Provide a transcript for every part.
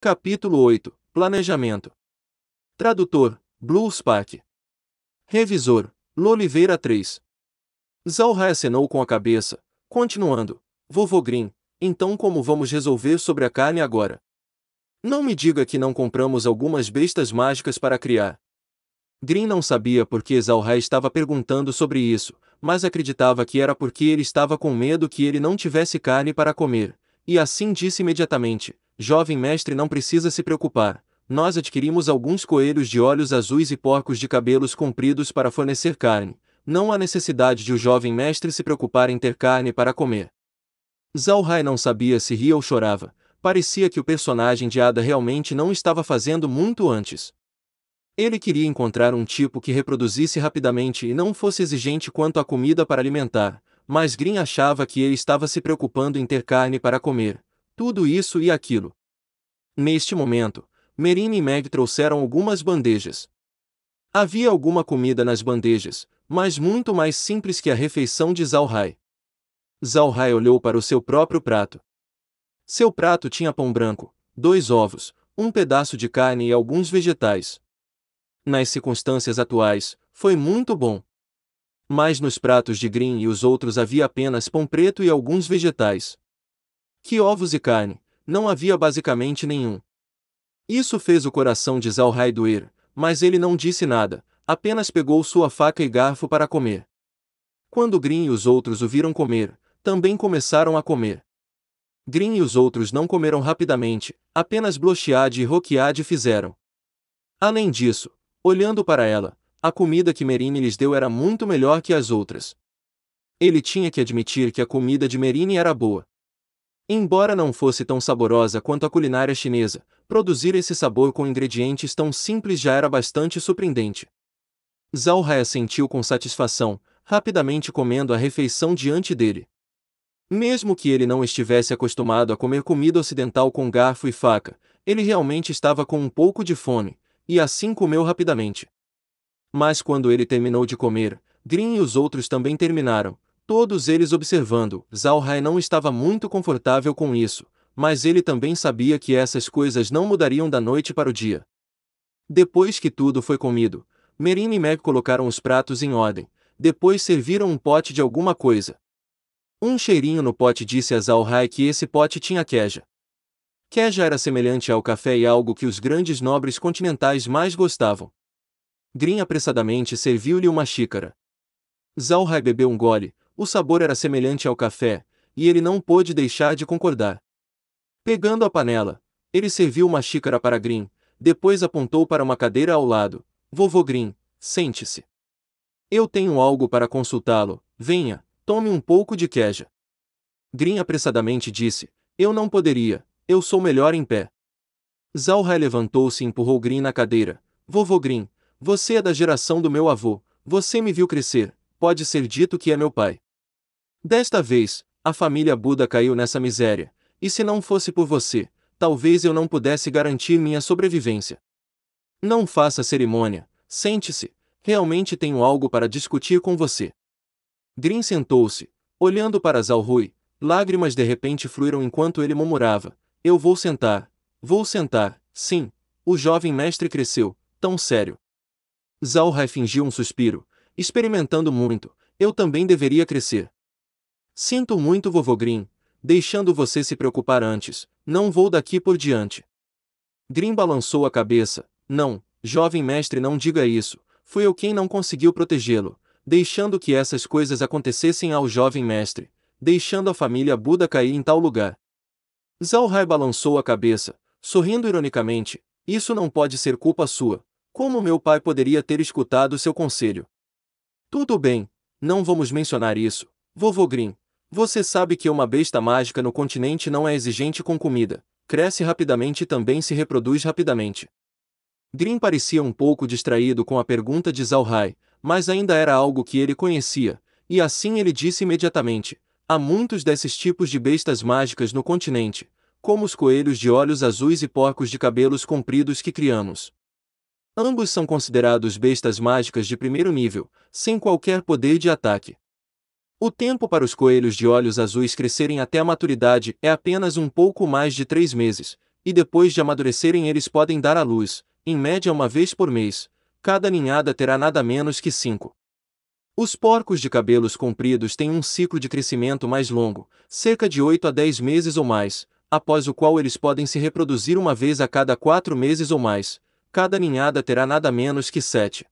Capítulo 8 Planejamento. Tradutor: Blue Spark. Revisor: Loliveira 3. Zalrai acenou com a cabeça, continuando: Vovô Grim, então como vamos resolver sobre a carne agora? Não me diga que não compramos algumas bestas mágicas para criar. Grim não sabia por que Zalrai estava perguntando sobre isso, mas acreditava que era porque ele estava com medo que ele não tivesse carne para comer, e assim disse imediatamente: Jovem mestre, não precisa se preocupar, nós adquirimos alguns coelhos de olhos azuis e porcos de cabelos compridos para fornecer carne, não há necessidade de o jovem mestre se preocupar em ter carne para comer. Zalrai não sabia se ria ou chorava, parecia que o personagem de Ada realmente não estava fazendo muito antes. Ele queria encontrar um tipo que reproduzisse rapidamente e não fosse exigente quanto à comida para alimentar, mas Grim achava que ele estava se preocupando em ter carne para comer, tudo isso e aquilo. Neste momento, Merine e Meg trouxeram algumas bandejas. Havia alguma comida nas bandejas, mas muito mais simples que a refeição de Zalrai. Zalrai olhou para o seu próprio prato. Seu prato tinha pão branco, 2 ovos, um pedaço de carne e alguns vegetais. Nas circunstâncias atuais, foi muito bom. Mas nos pratos de Grim e os outros havia apenas pão preto e alguns vegetais. Que ovos e carne, não havia basicamente nenhum. Isso fez o coração de Zalrai doer, mas ele não disse nada, apenas pegou sua faca e garfo para comer. Quando Grim e os outros o viram comer, também começaram a comer. Grim e os outros não comeram rapidamente, apenas Blochead e Roquiad fizeram. Além disso, olhando para ela, a comida que Merine lhes deu era muito melhor que as outras. Ele tinha que admitir que a comida de Merine era boa. Embora não fosse tão saborosa quanto a culinária chinesa, produzir esse sabor com ingredientes tão simples já era bastante surpreendente. Zalrai assentiu com satisfação, rapidamente comendo a refeição diante dele. Mesmo que ele não estivesse acostumado a comer comida ocidental com garfo e faca, ele realmente estava com um pouco de fome, e assim comeu rapidamente. Mas quando ele terminou de comer, Grim e os outros também terminaram, todos eles observando. Zalrai não estava muito confortável com isso, mas ele também sabia que essas coisas não mudariam da noite para o dia. Depois que tudo foi comido, Merine e Meg colocaram os pratos em ordem, depois serviram um pote de alguma coisa. Um cheirinho no pote disse a Zalrai que esse pote tinha queja. Queja era semelhante ao café e algo que os grandes nobres continentais mais gostavam. Grim apressadamente serviu-lhe uma xícara. Zalrai bebeu um gole, o sabor era semelhante ao café, e ele não pôde deixar de concordar. Pegando a panela, ele serviu uma xícara para Grim, depois apontou para uma cadeira ao lado. Vovô Grim, sente-se. Eu tenho algo para consultá-lo, venha, tome um pouco de queja. Grim apressadamente disse, eu não poderia, eu sou melhor em pé. Zalrai levantou-se e empurrou Grim na cadeira. Vovô Grim, você é da geração do meu avô, você me viu crescer, pode ser dito que é meu pai. Desta vez, a família Buda caiu nessa miséria, e se não fosse por você, talvez eu não pudesse garantir minha sobrevivência. Não faça cerimônia, sente-se, realmente tenho algo para discutir com você. Grim sentou-se, olhando para Zalrui, lágrimas de repente fluíram enquanto ele murmurava, eu vou sentar, sim, o jovem mestre cresceu, tão sério. Zalrai fingiu um suspiro, experimentando muito, eu também deveria crescer. Sinto muito, vovô Grim, deixando você se preocupar antes, não vou daqui por diante. Grim balançou a cabeça, não, jovem mestre, não diga isso, fui eu quem não conseguiu protegê-lo, deixando que essas coisas acontecessem ao jovem mestre, deixando a família Buda cair em tal lugar. Zalrai balançou a cabeça, sorrindo ironicamente, isso não pode ser culpa sua, como meu pai poderia ter escutado seu conselho? Tudo bem, não vamos mencionar isso, vovô Grim, você sabe que uma besta mágica no continente não é exigente com comida, cresce rapidamente e também se reproduz rapidamente. Grim parecia um pouco distraído com a pergunta de Zalrai, mas ainda era algo que ele conhecia, e assim ele disse imediatamente, há muitos desses tipos de bestas mágicas no continente, como os coelhos de olhos azuis e porcos de cabelos compridos que criamos. Ambos são considerados bestas mágicas de primeiro nível, sem qualquer poder de ataque. O tempo para os coelhos de olhos azuis crescerem até a maturidade é apenas um pouco mais de 3 meses, e depois de amadurecerem eles podem dar à luz, em média uma vez por mês. Cada ninhada terá nada menos que 5. Os porcos de cabelos compridos têm um ciclo de crescimento mais longo, cerca de 8 a 10 meses ou mais, após o qual eles podem se reproduzir uma vez a cada 4 meses ou mais. Cada ninhada terá nada menos que 7.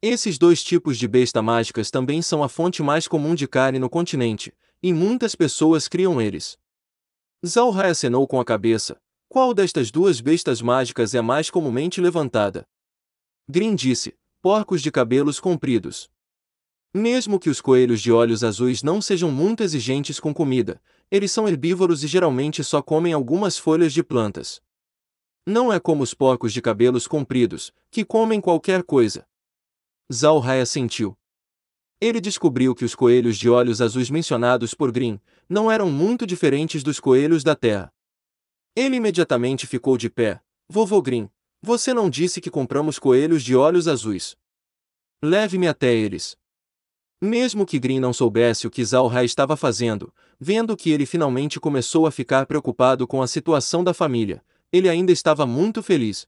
Esses dois tipos de besta mágicas também são a fonte mais comum de carne no continente, e muitas pessoas criam eles. Zalhai acenou com a cabeça. Qual destas duas bestas mágicas é a mais comumente levantada? Grin disse: porcos de cabelos compridos. Mesmo que os coelhos de olhos azuis não sejam muito exigentes com comida, eles são herbívoros e geralmente só comem algumas folhas de plantas. Não é como os porcos de cabelos compridos, que comem qualquer coisa. Zalhai assentiu. Ele descobriu que os coelhos de olhos azuis mencionados por Grin não eram muito diferentes dos coelhos da terra. Ele imediatamente ficou de pé. Vovô Grin, você não disse que compramos coelhos de olhos azuis. Leve-me até eles. Mesmo que Grin não soubesse o que Zalhai estava fazendo, vendo que ele finalmente começou a ficar preocupado com a situação da família, ele ainda estava muito feliz.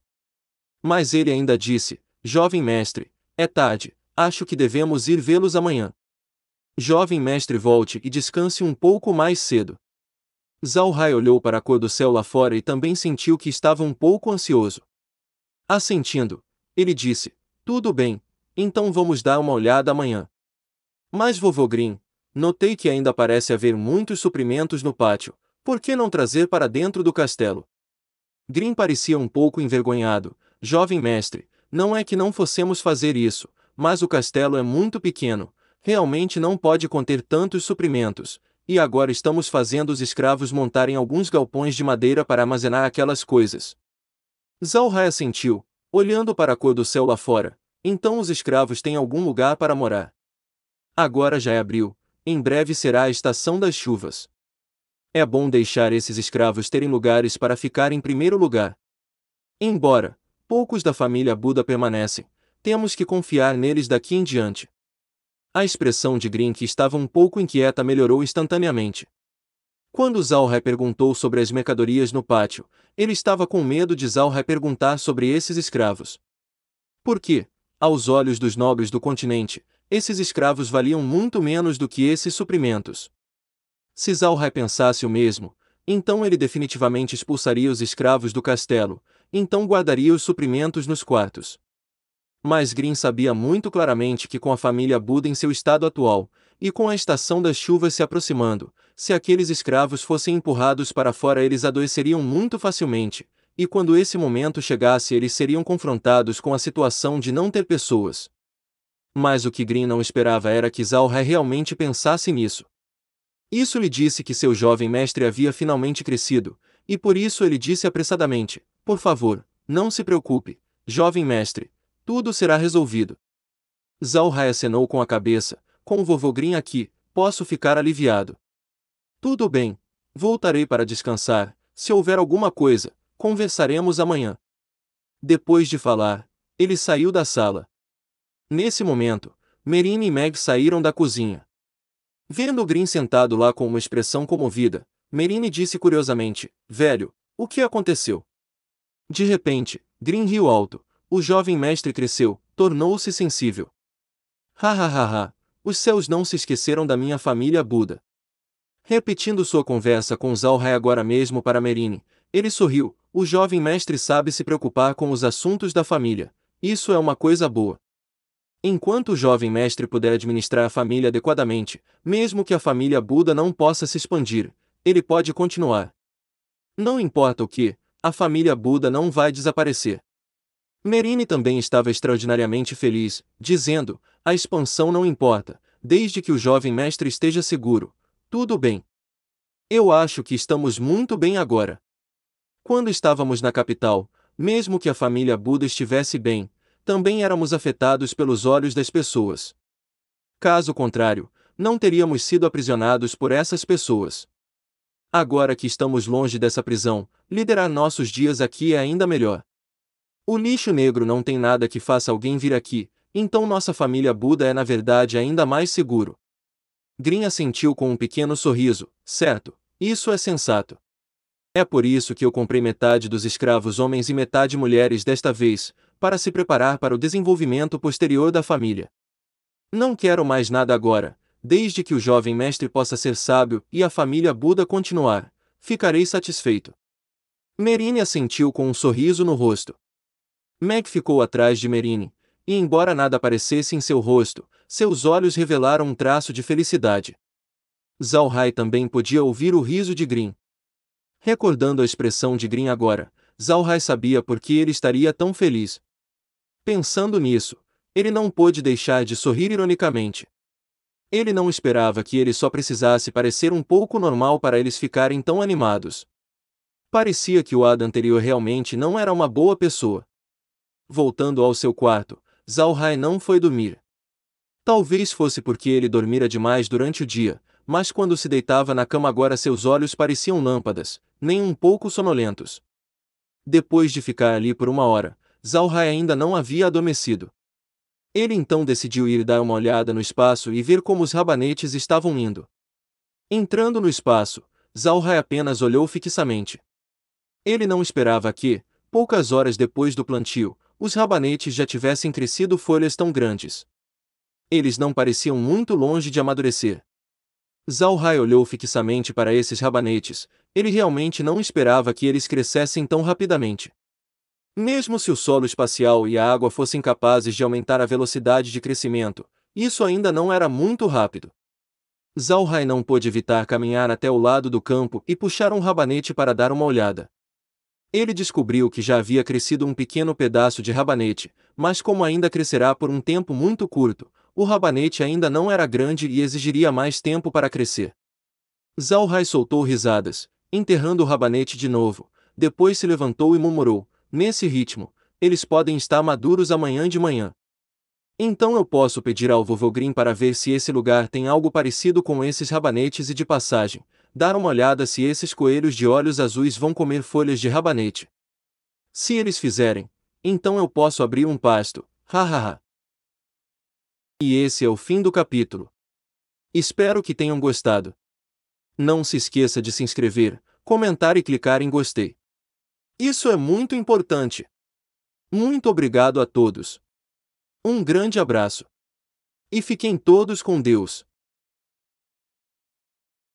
Mas ele ainda disse: jovem mestre, é tarde, acho que devemos ir vê-los amanhã. Jovem mestre, volte e descanse um pouco mais cedo. Zalhai olhou para a cor do céu lá fora e também sentiu que estava um pouco ansioso. Assentindo, ele disse: tudo bem, então vamos dar uma olhada amanhã. Mas vovô Grin, notei que ainda parece haver muitos suprimentos no pátio, por que não trazer para dentro do castelo? Grin parecia um pouco envergonhado. Jovem mestre, não é que não fossemos fazer isso, mas o castelo é muito pequeno, realmente não pode conter tantos suprimentos, e agora estamos fazendo os escravos montarem alguns galpões de madeira para armazenar aquelas coisas. Zalhai assentiu, olhando para a cor do céu lá fora. Então os escravos têm algum lugar para morar. Agora já é abril, em breve será a estação das chuvas. É bom deixar esses escravos terem lugares para ficar em primeiro lugar. Embora poucos da família Buda permanecem, temos que confiar neles daqui em diante. A expressão de Grin, que estava um pouco inquieta, melhorou instantaneamente. Quando Zalhai perguntou sobre as mercadorias no pátio, ele estava com medo de Zalhai perguntar sobre esses escravos. Porque, aos olhos dos nobres do continente, esses escravos valiam muito menos do que esses suprimentos. Se Zalhai pensasse o mesmo, então ele definitivamente expulsaria os escravos do castelo, então guardaria os suprimentos nos quartos. Mas Grin sabia muito claramente que com a família Buda em seu estado atual, e com a estação das chuvas se aproximando, se aqueles escravos fossem empurrados para fora eles adoeceriam muito facilmente, e quando esse momento chegasse eles seriam confrontados com a situação de não ter pessoas. Mas o que Grin não esperava era que Zalhai realmente pensasse nisso. Isso lhe disse que seu jovem mestre havia finalmente crescido, e por isso ele disse apressadamente: por favor, não se preocupe, jovem mestre, tudo será resolvido. Zalhai acenou com a cabeça: com o vovô Grin aqui, posso ficar aliviado. Tudo bem, voltarei para descansar, se houver alguma coisa, conversaremos amanhã. Depois de falar, ele saiu da sala. Nesse momento, Merine e Meg saíram da cozinha. Vendo Grin sentado lá com uma expressão comovida, Merine disse curiosamente: velho, o que aconteceu? De repente, Grin riu alto. O jovem mestre cresceu, tornou-se sensível. Ha, os céus não se esqueceram da minha família Buda. Repetindo sua conversa com Zalhai agora mesmo para Merine, ele sorriu. O jovem mestre sabe se preocupar com os assuntos da família. Isso é uma coisa boa. Enquanto o jovem mestre puder administrar a família adequadamente, mesmo que a família Buda não possa se expandir, ele pode continuar. Não importa o que, a família Buda não vai desaparecer. Merine também estava extraordinariamente feliz, dizendo: a expansão não importa, desde que o jovem mestre esteja seguro. Tudo bem. Eu acho que estamos muito bem agora. Quando estávamos na capital, mesmo que a família Buda estivesse bem, também éramos afetados pelos olhos das pessoas. Caso contrário, não teríamos sido aprisionados por essas pessoas. Agora que estamos longe dessa prisão, liderar nossos dias aqui é ainda melhor. O lixo negro não tem nada que faça alguém vir aqui, então nossa família Buda é na verdade ainda mais seguro. Grin assentiu com um pequeno sorriso: certo, isso é sensato. É por isso que eu comprei metade dos escravos homens e metade mulheres desta vez, para se preparar para o desenvolvimento posterior da família. Não quero mais nada agora, desde que o jovem mestre possa ser sábio e a família Buda continuar, ficarei satisfeito. Merine assentiu com um sorriso no rosto. Meg ficou atrás de Merine, e embora nada aparecesse em seu rosto, seus olhos revelaram um traço de felicidade. Zhao Hai também podia ouvir o riso de Grin. Recordando a expressão de Grin agora, Zhao Hai sabia por que ele estaria tão feliz. Pensando nisso, ele não pôde deixar de sorrir ironicamente. Ele não esperava que ele só precisasse parecer um pouco normal para eles ficarem tão animados. Parecia que o Ada anterior realmente não era uma boa pessoa. Voltando ao seu quarto, Zhao Hai não foi dormir. Talvez fosse porque ele dormira demais durante o dia, mas quando se deitava na cama agora seus olhos pareciam lâmpadas, nem um pouco sonolentos. Depois de ficar ali por uma hora, Zhao Hai ainda não havia adormecido. Ele então decidiu ir dar uma olhada no espaço e ver como os rabanetes estavam indo. Entrando no espaço, Zhao Hai apenas olhou fixamente. Ele não esperava que, poucas horas depois do plantio, os rabanetes já tivessem crescido folhas tão grandes. Eles não pareciam muito longe de amadurecer. Zhao Hai olhou fixamente para esses rabanetes, ele realmente não esperava que eles crescessem tão rapidamente. Mesmo se o solo espacial e a água fossem capazes de aumentar a velocidade de crescimento, isso ainda não era muito rápido. Zhao Hai não pôde evitar caminhar até o lado do campo e puxar um rabanete para dar uma olhada. Ele descobriu que já havia crescido um pequeno pedaço de rabanete, mas como ainda crescerá por um tempo muito curto, o rabanete ainda não era grande e exigiria mais tempo para crescer. Zhao Hai soltou risadas, enterrando o rabanete de novo, depois se levantou e murmurou: nesse ritmo, eles podem estar maduros amanhã de manhã. Então eu posso pedir ao vovô Grin para ver se esse lugar tem algo parecido com esses rabanetes e de passagem, dar uma olhada se esses coelhos de olhos azuis vão comer folhas de rabanete. Se eles fizerem, então eu posso abrir um pasto, hahaha. E esse é o fim do capítulo. Espero que tenham gostado. Não se esqueça de se inscrever, comentar e clicar em gostei. Isso é muito importante. Muito obrigado a todos. Um grande abraço. E fiquem todos com Deus.